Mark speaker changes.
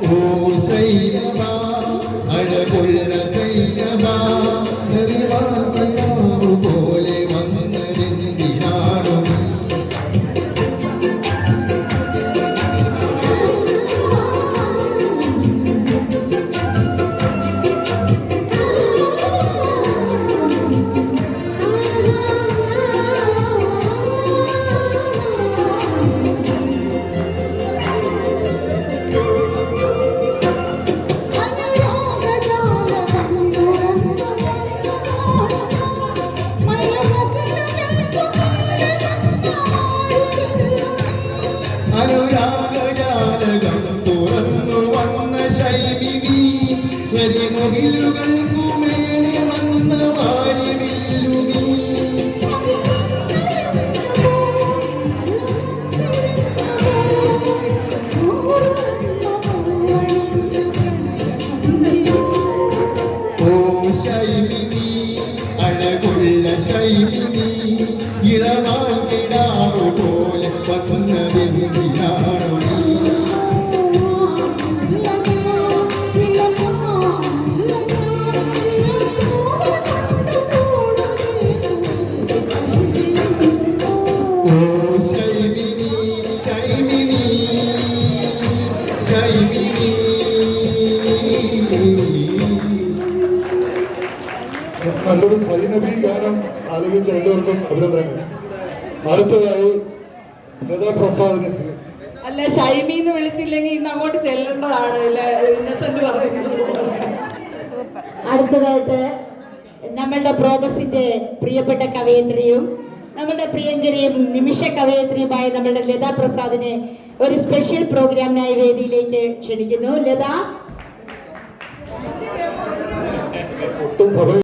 Speaker 1: ഓ സൈനബ അഴകൊള്ള സൈനബ പോലെ വന്നതെന്തിനാണു അനുരാഗജാലകം തുറന്നു വന്ന ശൈലിനി മുകിലുകൾക്കുമേലെ വന്ന വാരിവില്ലുനി ഓ ശൈലിനി അഴകുള്ള ശൈലിനി ഇളവാൽ കിടാവ് പോലെ വന്നതെന്തിനാണു നീ ഓ ശൈലിനി ശൈലിനി ശൈലിനി
Speaker 2: നല്ലൊരു സൈനബി ഗാനം ആലപിച്ച രണ്ടുപേർക്കും അഭിനന്ദനങ്ങൾ. അടുത്തതായി ലതാപ്രസാദിനെ
Speaker 3: അല്ല ഷൈമി എന്ന് വിളിച്ചില്ലെങ്കിൽ ഇന്ന് അങ്ങോട്ട് ചെല്ലേണ്ടതാണ് ഇന്നസെന്റ് പറയുന്നത്. അടുത്തതായിട്ട് നമ്മളുടെ പ്രോബസിന്റെ പ്രിയപ്പെട്ട കവയത്രിയും നമ്മളുടെ പ്രിയങ്കരിയും നിമിഷ കവയത്രിയുമായ നമ്മളുടെ ലതാ പ്രസാദിനെ ഒരു സ്പെഷ്യൽ പ്രോഗ്രാമിനായി വേദിയിലേക്ക് ക്ഷണിക്കുന്നു. ലത
Speaker 2: ഒട്ടും സഭ